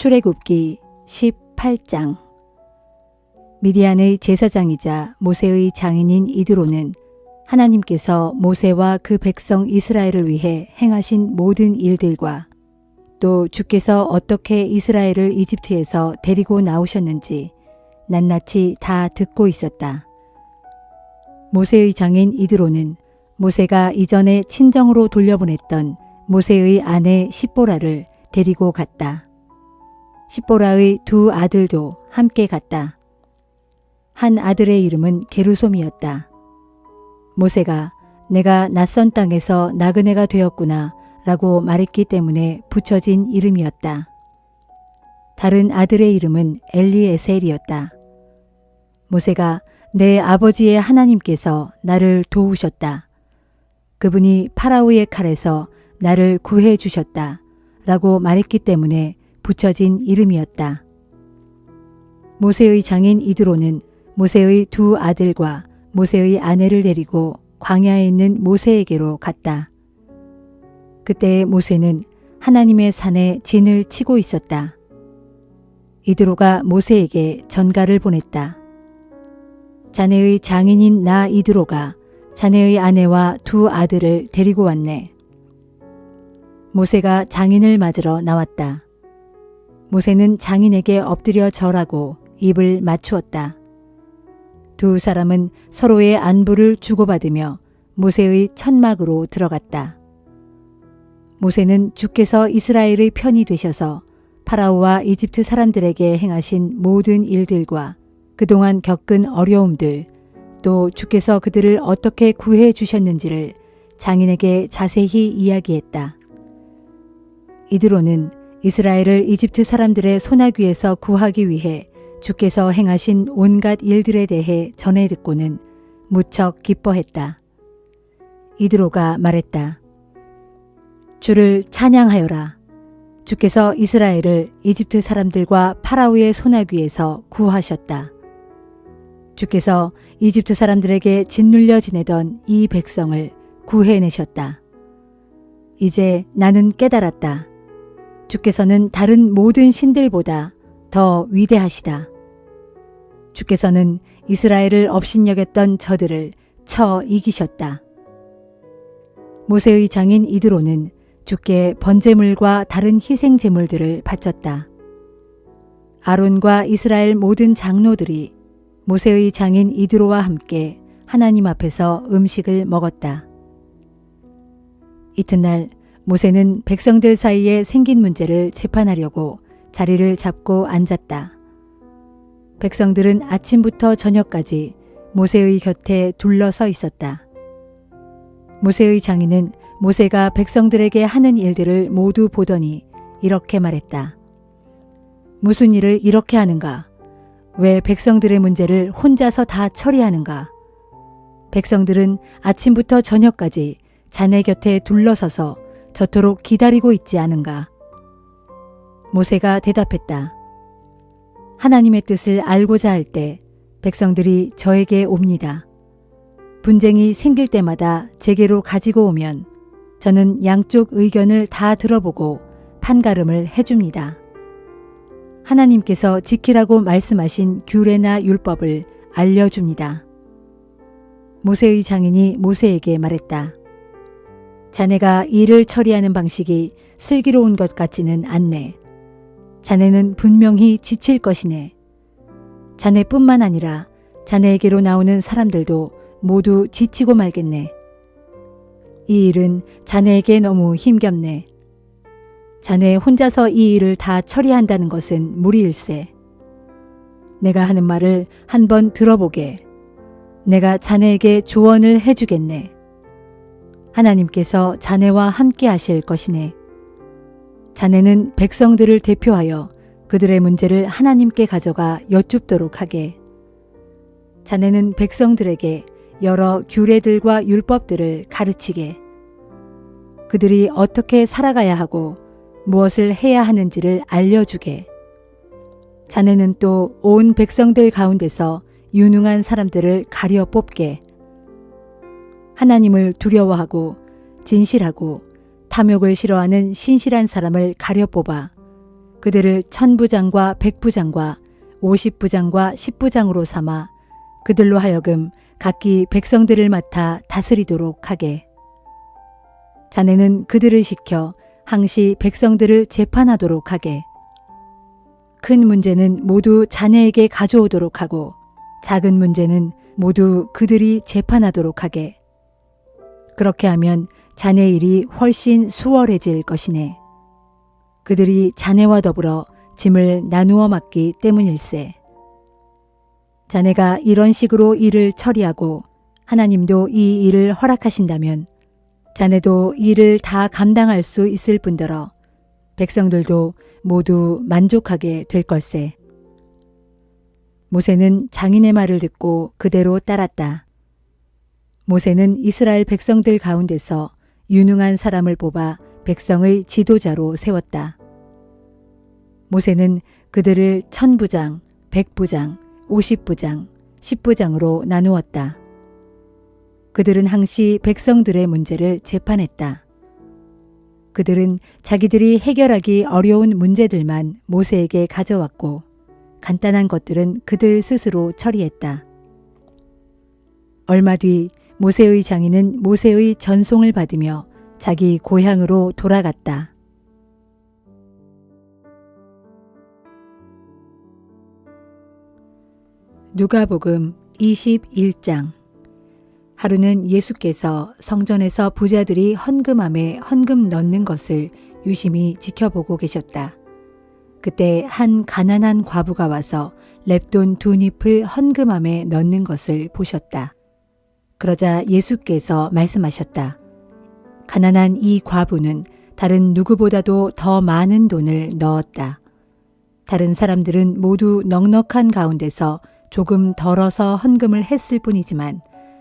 출애굽기 18장. 미디안의 제사장이자 모세의 장인인 이드로는 하나님께서 모세와 그 백성 이스라엘을 위해 행하신 모든 일들과 또 주께서 어떻게 이스라엘을 이집트에서 데리고 나오셨는지 낱낱이 다 듣고 있었다. 모세의 장인 이드로는 모세가 이전에 친정으로 돌려보냈던 모세의 아내 십보라를 데리고 갔다. 십보라의 두 아들도 함께 갔다. 한 아들의 이름은 게르솜이었다. 모세가 내가 낯선 땅에서 나그네가 되었구나 라고 말했기 때문에 붙여진 이름이었다. 다른 아들의 이름은 엘리에셀이었다. 모세가 내 아버지의 하나님께서 나를 도우셨다. 그분이 파라오의 칼에서 나를 구해 주셨다 라고 말했기 때문에 붙여진 이름이었다. 모세의 장인 이드로는 모세의 두 아들과 모세의 아내를 데리고 광야에 있는 모세에게로 갔다. 그때 모세는 하나님의 산에 진을 치고 있었다. 이드로가 모세에게 전가를 보냈다. 자네의 장인인 나 이드로가 자네의 아내와 두 아들을 데리고 왔네. 모세가 장인을 맞으러 나왔다. 모세는 장인에게 엎드려 절하고 입을 맞추었다. 두 사람은 서로의 안부를 주고받으며 모세의 천막으로 들어갔다. 모세는 주께서 이스라엘의 편이 되셔서 파라오와 이집트 사람들에게 행하신 모든 일들과 그동안 겪은 어려움들, 또 주께서 그들을 어떻게 구해 주셨는지를 장인에게 자세히 이야기했다. 이드로는 이스라엘을 이집트 사람들의 소나귀에서 구하기 위해 주께서 행하신 온갖 일들에 대해 전해 듣고는 무척 기뻐했다. 이드로가 말했다. 주를 찬양하여라. 주께서 이스라엘을 이집트 사람들과 파라오의 소나귀에서 구하셨다. 주께서 이집트 사람들에게 짓눌려 지내던 이 백성을 구해내셨다. 이제 나는 깨달았다. 주께서는 다른 모든 신들보다 더 위대하시다. 주께서는 이스라엘을 업신여겼던 저들을 쳐 이기셨다. 모세의 장인 이드로는 주께 번제물과 다른 희생 제물들을 바쳤다. 아론과 이스라엘 모든 장로들이 모세의 장인 이드로와 함께 하나님 앞에서 음식을 먹었다. 이튿날 모세는 백성들 사이에 생긴 문제를 재판하려고 자리를 잡고 앉았다. 백성들은 아침부터 저녁까지 모세의 곁에 둘러서 있었다. 모세의 장인은 모세가 백성들에게 하는 일들을 모두 보더니 이렇게 말했다. 무슨 일을 이렇게 하는가? 왜 백성들의 문제를 혼자서 다 처리하는가? 백성들은 아침부터 저녁까지 자네 곁에 둘러서서 저토록 기다리고 있지 않은가? 모세가 대답했다. 하나님의 뜻을 알고자 할 때 백성들이 저에게 옵니다. 분쟁이 생길 때마다 제게로 가지고 오면 저는 양쪽 의견을 다 들어보고 판가름을 해줍니다. 하나님께서 지키라고 말씀하신 규례나 율법을 알려줍니다. 모세의 장인이 모세에게 말했다. 자네가 일을 처리하는 방식이 슬기로운 것 같지는 않네. 자네는 분명히 지칠 것이네. 자네뿐만 아니라 자네에게로 나오는 사람들도 모두 지치고 말겠네. 이 일은 자네에게 너무 힘겹네. 자네 혼자서 이 일을 다 처리한다는 것은 무리일세. 내가 하는 말을 한번 들어보게. 내가 자네에게 조언을 해주겠네. 하나님께서 자네와 함께 하실 것이네. 자네는 백성들을 대표하여 그들의 문제를 하나님께 가져가 여쭙도록 하게. 자네는 백성들에게 여러 규례들과 율법들을 가르치게. 그들이 어떻게 살아가야 하고 무엇을 해야 하는지를 알려주게. 자네는 또 온 백성들 가운데서 유능한 사람들을 가려 뽑게. 하나님을 두려워하고 진실하고 탐욕을 싫어하는 신실한 사람을 가려 뽑아 그들을 1000부장과 100부장과 50부장과 10부장으로 삼아 그들로 하여금 각기 백성들을 맡아 다스리도록 하게. 자네는 그들을 시켜 항시 백성들을 재판하도록 하게. 큰 문제는 모두 자네에게 가져오도록 하고 작은 문제는 모두 그들이 재판하도록 하게. 그렇게 하면 자네 일이 훨씬 수월해질 것이네. 그들이 자네와 더불어 짐을 나누어 맡기 때문일세. 자네가 이런 식으로 일을 처리하고 하나님도 이 일을 허락하신다면 자네도 일을 다 감당할 수 있을 뿐더러 백성들도 모두 만족하게 될 걸세. 모세는 장인의 말을 듣고 그대로 따랐다. 모세는 이스라엘 백성들 가운데서 유능한 사람을 뽑아 백성의 지도자로 세웠다. 모세는 그들을 1000부장, 100부장, 50부장, 10부장으로 나누었다. 그들은 항시 백성들의 문제를 재판했다. 그들은 자기들이 해결하기 어려운 문제들만 모세에게 가져왔고 간단한 것들은 그들 스스로 처리했다. 얼마 뒤 모세의 장인은 모세의 전송을 받으며 자기 고향으로 돌아갔다. 누가복음 21장. 하루는 예수께서 성전에서 부자들이 헌금함에 헌금 넣는 것을 유심히 지켜보고 계셨다. 그때 한 가난한 과부가 와서 렙돈 2잎을 헌금함에 넣는 것을 보셨다. 그러자 예수께서 말씀하셨다. 가난한 이 과부는 다른 누구보다도 더 많은 돈을 넣었다. 다른 사람들은 모두 넉넉한 가운데서 조금 덜어서 헌금을 했을 뿐이지만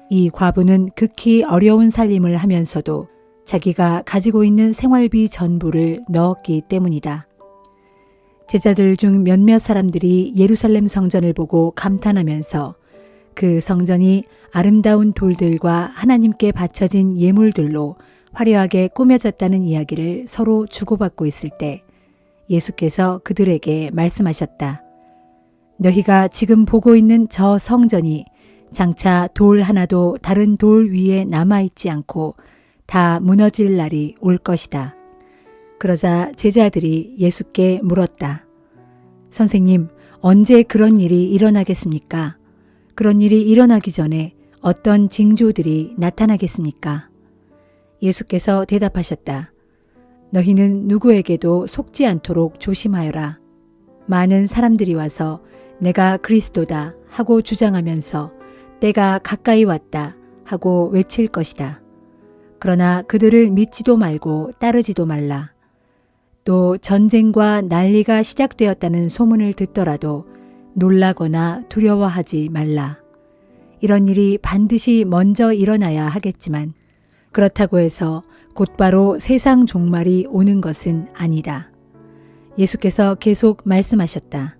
이 과부는 극히 어려운 살림을 하면서도 자기가 가지고 있는 생활비 전부를 넣었기 때문이다. 제자들 중 몇몇 사람들이 예루살렘 성전을 보고 감탄하면서 그 성전이 아름다운 돌들과 하나님께 바쳐진 예물들로 화려하게 꾸며졌다는 이야기를 서로 주고받고 있을 때 예수께서 그들에게 말씀하셨다. 너희가 지금 보고 있는 저 성전이 장차 돌 하나도 다른 돌 위에 남아있지 않고 다 무너질 날이 올 것이다. 그러자 제자들이 예수께 물었다. 선생님, 언제 그런 일이 일어나겠습니까? 그런 일이 일어나기 전에 어떤 징조들이 나타나겠습니까? 예수께서 대답하셨다. 너희는 누구에게도 속지 않도록 조심하여라. 많은 사람들이 와서 내가 그리스도다 하고 주장하면서 때가 가까이 왔다 하고 외칠 것이다. 그러나 그들을 믿지도 말고 따르지도 말라. 또 전쟁과 난리가 시작되었다는 소문을 듣더라도 놀라거나 두려워하지 말라. 이런 일이 반드시 먼저 일어나야 하겠지만 그렇다고 해서 곧바로 세상 종말이 오는 것은 아니다. 예수께서 계속 말씀하셨다.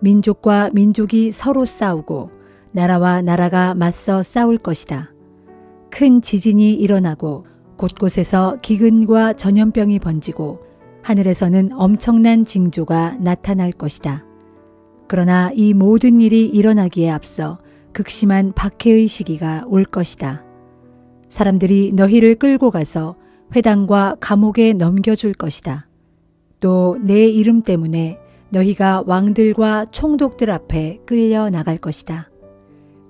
민족과 민족이 서로 싸우고 나라와 나라가 맞서 싸울 것이다. 큰 지진이 일어나고 곳곳에서 기근과 전염병이 번지고 하늘에서는 엄청난 징조가 나타날 것이다. 그러나 이 모든 일이 일어나기에 앞서 극심한 박해의 시기가 올 것이다. 사람들이 너희를 끌고 가서 회당과 감옥에 넘겨줄 것이다. 또 내 이름 때문에 너희가 왕들과 총독들 앞에 끌려 나갈 것이다.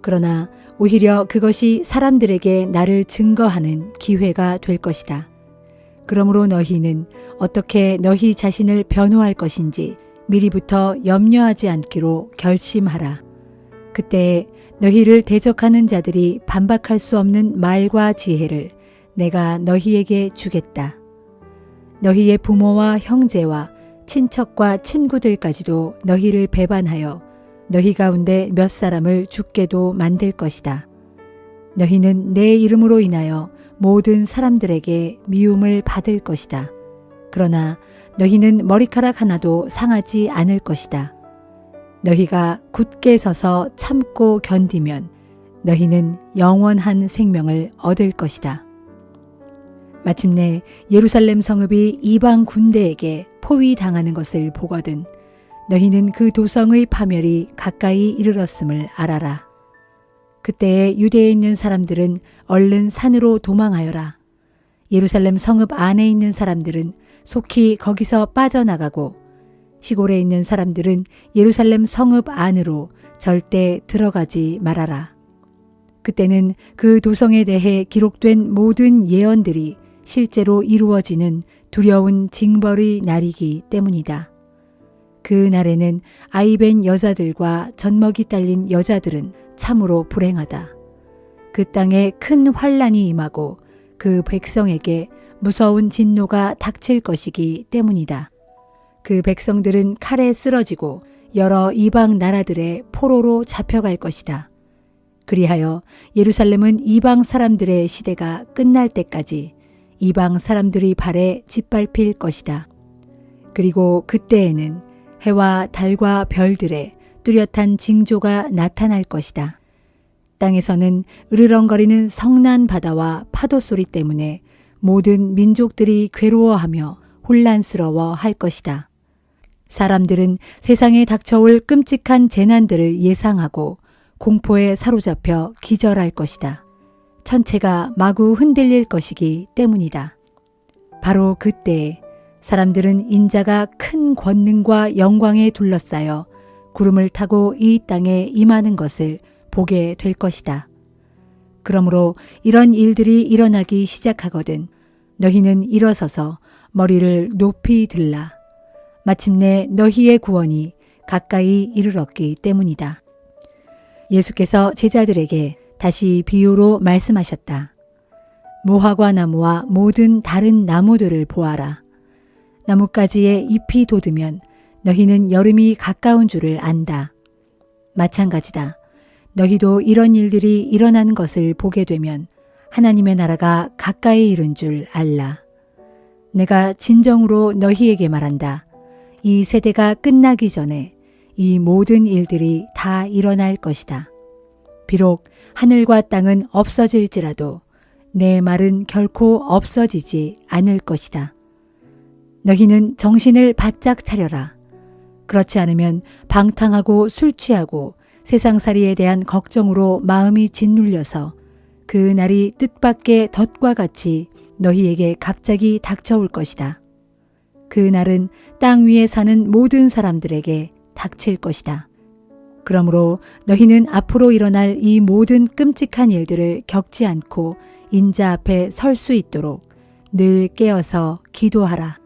그러나 오히려 그것이 사람들에게 나를 증거하는 기회가 될 것이다. 그러므로 너희는 어떻게 너희 자신을 변호할 것인지 미리부터 염려하지 않기로 결심하라. 그때 너희를 대적하는 자들이 반박할 수 없는 말과 지혜를 내가 너희에게 주겠다. 너희의 부모와 형제와 친척과 친구들까지도 너희를 배반하여 너희 가운데 몇 사람을 죽게도 만들 것이다. 너희는 내 이름으로 인하여 모든 사람들에게 미움을 받을 것이다. 그러나 너희는 머리카락 하나도 상하지 않을 것이다. 너희가 굳게 서서 참고 견디면 너희는 영원한 생명을 얻을 것이다. 마침내 예루살렘 성읍이 이방 군대에게 포위당하는 것을 보거든 너희는 그 도성의 파멸이 가까이 이르렀음을 알아라. 그때에 유대에 있는 사람들은 얼른 산으로 도망하여라. 예루살렘 성읍 안에 있는 사람들은 속히 거기서 빠져나가고 시골에 있는 사람들은 예루살렘 성읍 안으로 절대 들어가지 말아라. 그때는 그 도성에 대해 기록된 모든 예언들이 실제로 이루어지는 두려운 징벌의 날이기 때문이다. 그 날에는 아이벤 여자들과 젖먹이 딸린 여자들은 참으로 불행하다. 그 땅에 큰 환란이 임하고 그 백성에게 무서운 진노가 닥칠 것이기 때문이다. 그 백성들은 칼에 쓰러지고 여러 이방 나라들의 포로로 잡혀갈 것이다. 그리하여 예루살렘은 이방 사람들의 시대가 끝날 때까지 이방 사람들의 발에 짓밟힐 것이다. 그리고 그때에는 해와 달과 별들의 뚜렷한 징조가 나타날 것이다. 땅에서는 으르렁거리는 성난 바다와 파도 소리 때문에 모든 민족들이 괴로워하며 혼란스러워 할 것이다. 사람들은 세상에 닥쳐올 끔찍한 재난들을 예상하고 공포에 사로잡혀 기절할 것이다. 천체가 마구 흔들릴 것이기 때문이다. 바로 그때 사람들은 인자가 큰 권능과 영광에 둘러싸여 구름을 타고 이 땅에 임하는 것을 보게 될 것이다. 그러므로 이런 일들이 일어나기 시작하거든 너희는 일어서서 머리를 높이 들라. 마침내 너희의 구원이 가까이 이르렀기 때문이다. 예수께서 제자들에게 다시 비유로 말씀하셨다. 무화과 나무와 모든 다른 나무들을 보아라. 나뭇가지에 잎이 돋으면 너희는 여름이 가까운 줄을 안다. 마찬가지다. 너희도 이런 일들이 일어나는 것을 보게 되면 하나님의 나라가 가까이 이른 줄 알라. 내가 진정으로 너희에게 말한다. 이 세대가 끝나기 전에 이 모든 일들이 다 일어날 것이다. 비록 하늘과 땅은 없어질지라도 내 말은 결코 없어지지 않을 것이다. 너희는 정신을 바짝 차려라. 그렇지 않으면 방탕하고 술 취하고 세상살이에 대한 걱정으로 마음이 짓눌려서 그 날이 뜻밖의 덫과 같이 너희에게 갑자기 닥쳐올 것이다. 그 날은 땅 위에 사는 모든 사람들에게 닥칠 것이다. 그러므로 너희는 앞으로 일어날 이 모든 끔찍한 일들을 겪지 않고 인자 앞에 설 수 있도록 늘 깨어서 기도하라.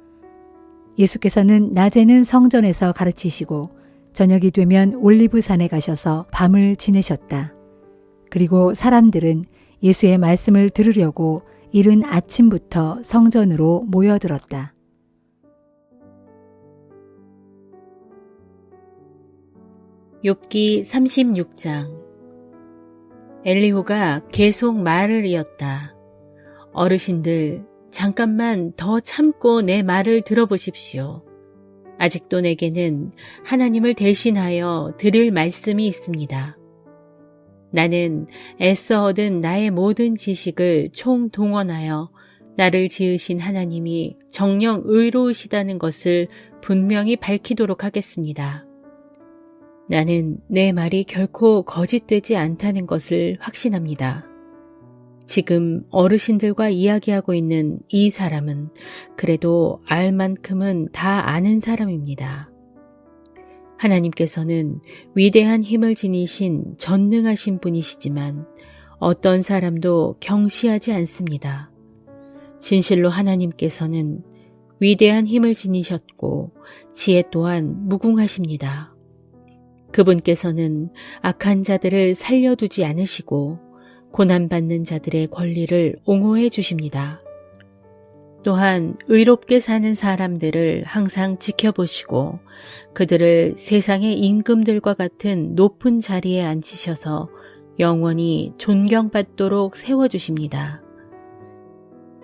예수께서는 낮에는 성전에서 가르치시고 저녁이 되면 올리브산에 가셔서 밤을 지내셨다. 그리고 사람들은 예수의 말씀을 들으려고 이른 아침부터 성전으로 모여들었다. 욥기 36장. 엘리후가 계속 말을 이었다. 어르신들, 잠깐만 더 참고 내 말을 들어보십시오. 아직도 내게는 하나님을 대신하여 드릴 말씀이 있습니다. 나는 애써 얻은 나의 모든 지식을 총동원하여 나를 지으신 하나님이 정녕 의로우시다는 것을 분명히 밝히도록 하겠습니다. 나는 내 말이 결코 거짓되지 않다는 것을 확신합니다. 지금 어르신들과 이야기하고 있는 이 사람은 그래도 알 만큼은 다 아는 사람입니다. 하나님께서는 위대한 힘을 지니신 전능하신 분이시지만 어떤 사람도 경시하지 않습니다. 진실로 하나님께서는 위대한 힘을 지니셨고 지혜 또한 무궁하십니다. 그분께서는 악한 자들을 살려두지 않으시고 고난받는 자들의 권리를 옹호해 주십니다. 또한 의롭게 사는 사람들을 항상 지켜보시고 그들을 세상의 임금들과 같은 높은 자리에 앉히셔서 영원히 존경받도록 세워주십니다.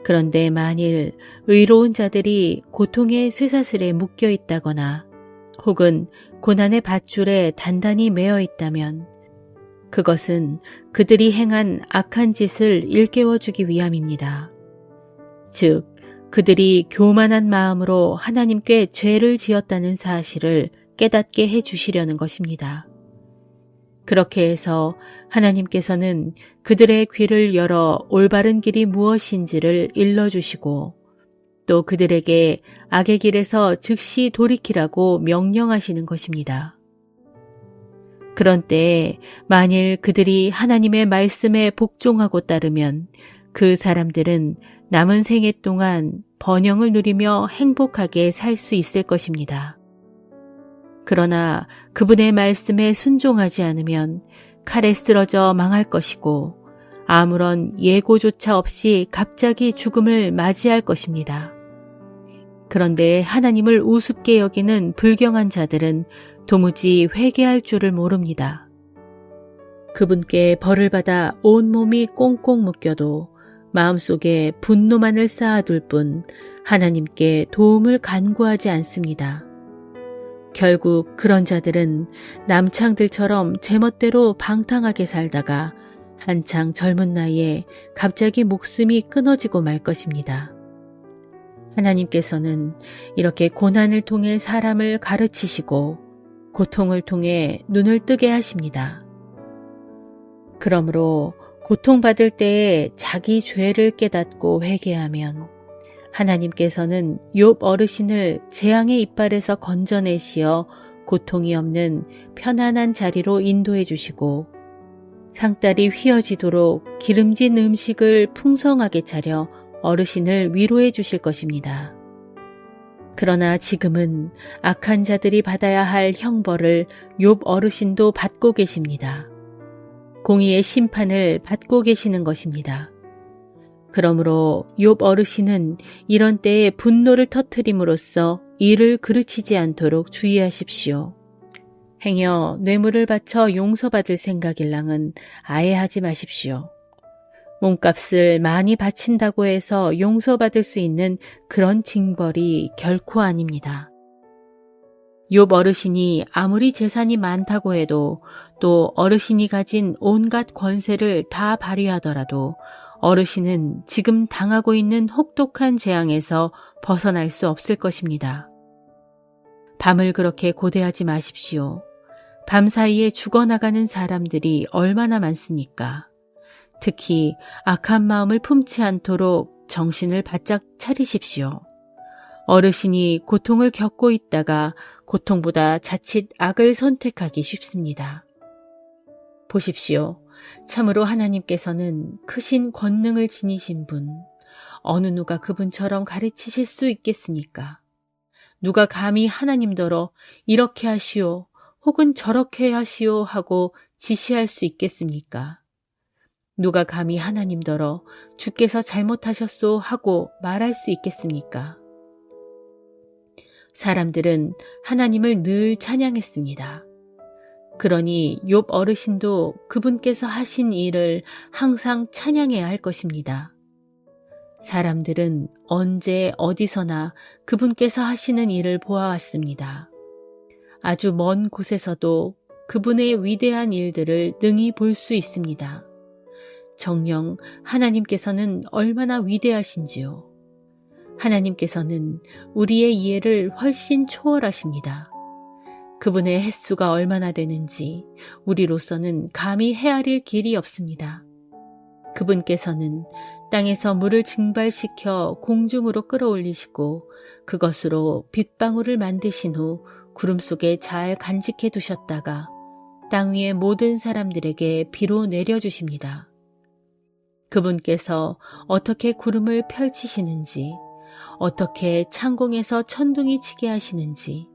그런데 만일 의로운 자들이 고통의 쇠사슬에 묶여 있다거나 혹은 고난의 밧줄에 단단히 매어 있다면 그것은 그들이 행한 악한 짓을 일깨워주기 위함입니다. 즉 그들이 교만한 마음으로 하나님께 죄를 지었다는 사실을 깨닫게 해주시려는 것입니다. 그렇게 해서 하나님께서는 그들의 귀를 열어 올바른 길이 무엇인지를 일러주시고 또 그들에게 악의 길에서 즉시 돌이키라고 명령하시는 것입니다. 그런 때에 만일 그들이 하나님의 말씀에 복종하고 따르면 그 사람들은 남은 생애 동안 번영을 누리며 행복하게 살 수 있을 것입니다. 그러나 그분의 말씀에 순종하지 않으면 칼에 쓰러져 망할 것이고 아무런 예고조차 없이 갑자기 죽음을 맞이할 것입니다. 그런데 하나님을 우습게 여기는 불경한 자들은 도무지 회개할 줄을 모릅니다. 그분께 벌을 받아 온몸이 꽁꽁 묶여도 마음속에 분노만을 쌓아둘 뿐 하나님께 도움을 간구하지 않습니다. 결국 그런 자들은 남창들처럼 제멋대로 방탕하게 살다가 한창 젊은 나이에 갑자기 목숨이 끊어지고 말 것입니다. 하나님께서는 이렇게 고난을 통해 사람을 가르치시고 고통을 통해 눈을 뜨게 하십니다. 그러므로 고통받을 때에 자기 죄를 깨닫고 회개하면 하나님께서는 욥 어르신을 재앙의 이빨에서 건져내시어 고통이 없는 편안한 자리로 인도해 주시고 상다리 휘어지도록 기름진 음식을 풍성하게 차려 어르신을 위로해 주실 것입니다. 그러나 지금은 악한 자들이 받아야 할 형벌을 욥 어르신도 받고 계십니다. 공의의 심판을 받고 계시는 것입니다. 그러므로 욥 어르신은 이런 때에 분노를 터뜨림으로써 이를 그르치지 않도록 주의하십시오. 행여 뇌물을 바쳐 용서받을 생각일랑은 아예 하지 마십시오. 몸값을 많이 바친다고 해서 용서받을 수 있는 그런 징벌이 결코 아닙니다. 욥 어르신이 아무리 재산이 많다고 해도 또 어르신이 가진 온갖 권세를 다 발휘하더라도 어르신은 지금 당하고 있는 혹독한 재앙에서 벗어날 수 없을 것입니다. 밤을 그렇게 고대하지 마십시오. 밤 사이에 죽어나가는 사람들이 얼마나 많습니까? 특히 악한 마음을 품지 않도록 정신을 바짝 차리십시오. 어르신이 고통을 겪고 있다가 고통보다 자칫 악을 선택하기 쉽습니다. 보십시오. 참으로 하나님께서는 크신 권능을 지니신 분, 어느 누가 그분처럼 가르치실 수 있겠습니까? 누가 감히 하나님더러 이렇게 하시오 혹은 저렇게 하시오 하고 지시할 수 있겠습니까? 누가 감히 하나님더러 주께서 잘못하셨소 하고 말할 수 있겠습니까? 사람들은 하나님을 늘 찬양했습니다. 그러니 욥 어르신도 그분께서 하신 일을 항상 찬양해야 할 것입니다. 사람들은 언제 어디서나 그분께서 하시는 일을 보아왔습니다. 아주 먼 곳에서도 그분의 위대한 일들을 능히 볼 수 있습니다. 정녕 하나님께서는 얼마나 위대하신지요. 하나님께서는 우리의 이해를 훨씬 초월하십니다. 그분의 횟수가 얼마나 되는지 우리로서는 감히 헤아릴 길이 없습니다. 그분께서는 땅에서 물을 증발시켜 공중으로 끌어올리시고 그것으로 빗방울을 만드신 후 구름 속에 잘 간직해 두셨다가 땅 위의 모든 사람들에게 비로 내려주십니다. 그분께서 어떻게 구름을 펼치시는지, 어떻게 창공에서 천둥이 치게 하시는지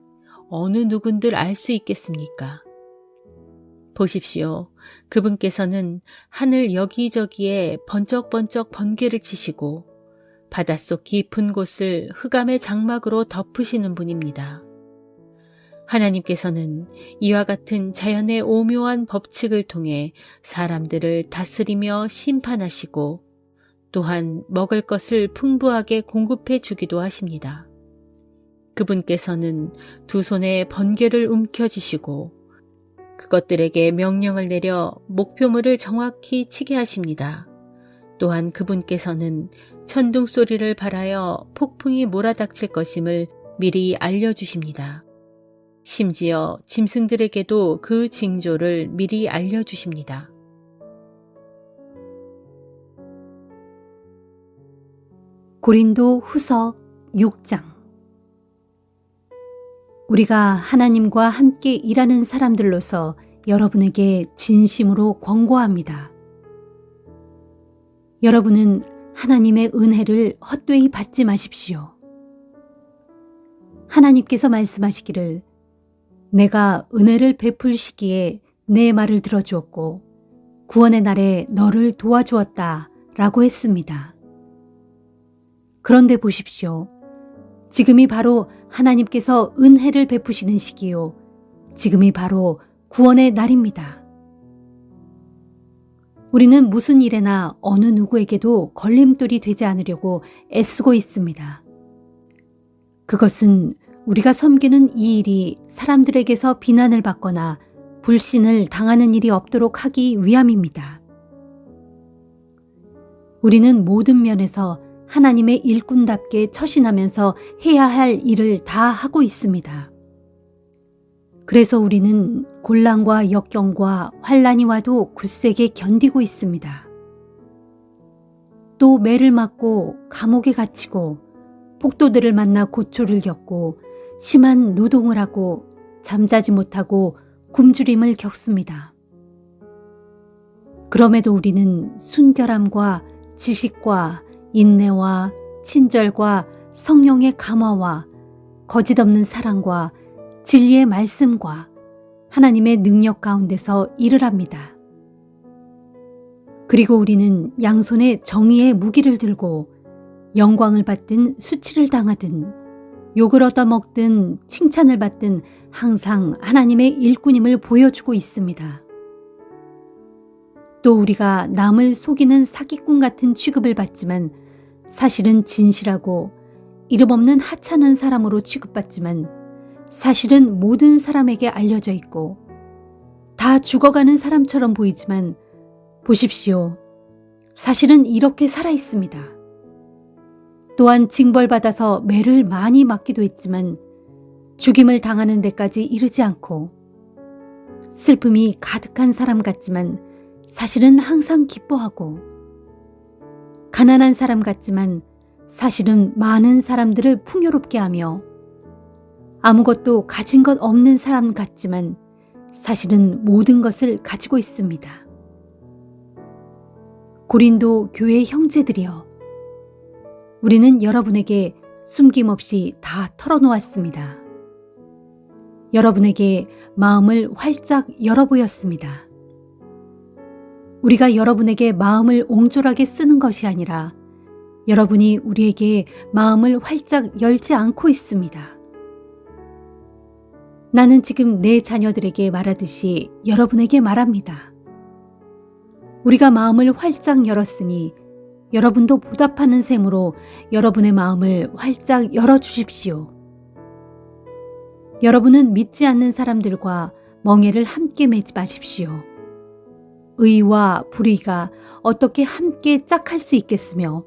어느 누군들 알 수 있겠습니까? 보십시오. 그분께서는 하늘 여기저기에 번쩍번쩍 번개를 치시고 바닷속 깊은 곳을 흑암의 장막으로 덮으시는 분입니다. 하나님께서는 이와 같은 자연의 오묘한 법칙을 통해 사람들을 다스리며 심판하시고 또한 먹을 것을 풍부하게 공급해 주기도 하십니다. 그분께서는 두 손에 번개를 움켜쥐시고 그것들에게 명령을 내려 목표물을 정확히 치게 하십니다. 또한 그분께서는 천둥 소리를 발하여 폭풍이 몰아닥칠 것임을 미리 알려주십니다. 심지어 짐승들에게도 그 징조를 미리 알려주십니다. 고린도 후서 6장. 우리가 하나님과 함께 일하는 사람들로서 여러분에게 진심으로 권고합니다. 여러분은 하나님의 은혜를 헛되이 받지 마십시오. 하나님께서 말씀하시기를 내가 은혜를 베풀 시기에 내 말을 들어주었고 구원의 날에 너를 도와주었다 라고 했습니다. 그런데 보십시오. 지금이 바로 하나님께서 은혜를 베푸시는 시기요. 지금이 바로 구원의 날입니다. 우리는 무슨 일에나 어느 누구에게도 걸림돌이 되지 않으려고 애쓰고 있습니다. 그것은 우리가 섬기는 이 일이 사람들에게서 비난을 받거나 불신을 당하는 일이 없도록 하기 위함입니다. 우리는 모든 면에서 하나님의 일꾼답게 처신하면서 해야 할 일을 다 하고 있습니다. 그래서 우리는 곤란과 역경과 환란이 와도 굳세게 견디고 있습니다. 또 매를 맞고 감옥에 갇히고 폭도들을 만나 고초를 겪고 심한 노동을 하고 잠자지 못하고 굶주림을 겪습니다. 그럼에도 우리는 순결함과 지식과 인내와 친절과 성령의 감화와 거짓없는 사랑과 진리의 말씀과 하나님의 능력 가운데서 일을 합니다. 그리고 우리는 양손에 정의의 무기를 들고 영광을 받든 수치를 당하든 욕을 얻어먹든 칭찬을 받든 항상 하나님의 일꾼임을 보여주고 있습니다. 또 우리가 남을 속이는 사기꾼 같은 취급을 받지만 사실은 진실하고 이름 없는 하찮은 사람으로 취급받지만 사실은 모든 사람에게 알려져 있고 다 죽어가는 사람처럼 보이지만 보십시오. 사실은 이렇게 살아 있습니다. 또한 징벌받아서 매를 많이 맞기도 했지만 죽임을 당하는 데까지 이르지 않고 슬픔이 가득한 사람 같지만 사실은 항상 기뻐하고 가난한 사람 같지만 사실은 많은 사람들을 풍요롭게 하며 아무것도 가진 것 없는 사람 같지만 사실은 모든 것을 가지고 있습니다. 고린도 교회 형제들이여, 우리는 여러분에게 숨김없이 다 털어놓았습니다. 여러분에게 마음을 활짝 열어보였습니다. 우리가 여러분에게 마음을 옹졸하게 쓰는 것이 아니라 여러분이 우리에게 마음을 활짝 열지 않고 있습니다. 나는 지금 내 자녀들에게 말하듯이 여러분에게 말합니다. 우리가 마음을 활짝 열었으니 여러분도 보답하는 셈으로 여러분의 마음을 활짝 열어주십시오. 여러분은 믿지 않는 사람들과 멍에를 함께 매지 마십시오. 의와 불의가 어떻게 함께 짝할 수 있겠으며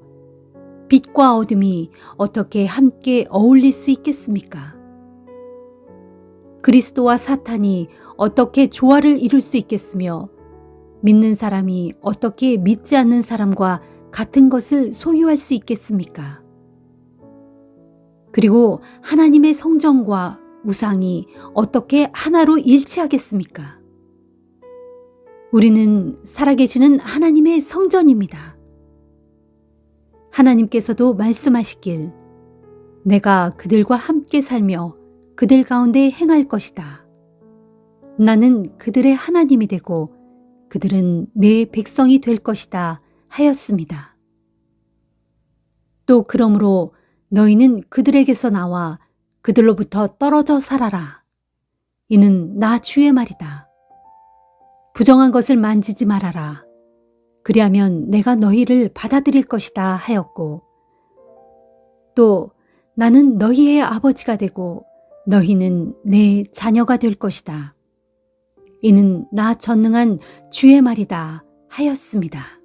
빛과 어둠이 어떻게 함께 어울릴 수 있겠습니까? 그리스도와 사탄이 어떻게 조화를 이룰 수 있겠으며 믿는 사람이 어떻게 믿지 않는 사람과 같은 것을 소유할 수 있겠습니까? 그리고 하나님의 성전과 우상이 어떻게 하나로 일치하겠습니까? 우리는 살아계시는 하나님의 성전입니다. 하나님께서도 말씀하시길 내가 그들과 함께 살며 그들 가운데 행할 것이다. 나는 그들의 하나님이 되고 그들은 내 백성이 될 것이다 하였습니다. 또 그러므로 너희는 그들에게서 나와 그들로부터 떨어져 살아라. 이는 나 주의 말이다. 부정한 것을 만지지 말아라. 그리하면 내가 너희를 받아들일 것이다 하였고 또 나는 너희의 아버지가 되고 너희는 내 자녀가 될 것이다. 이는 나 전능한 주의 말이다 하였습니다.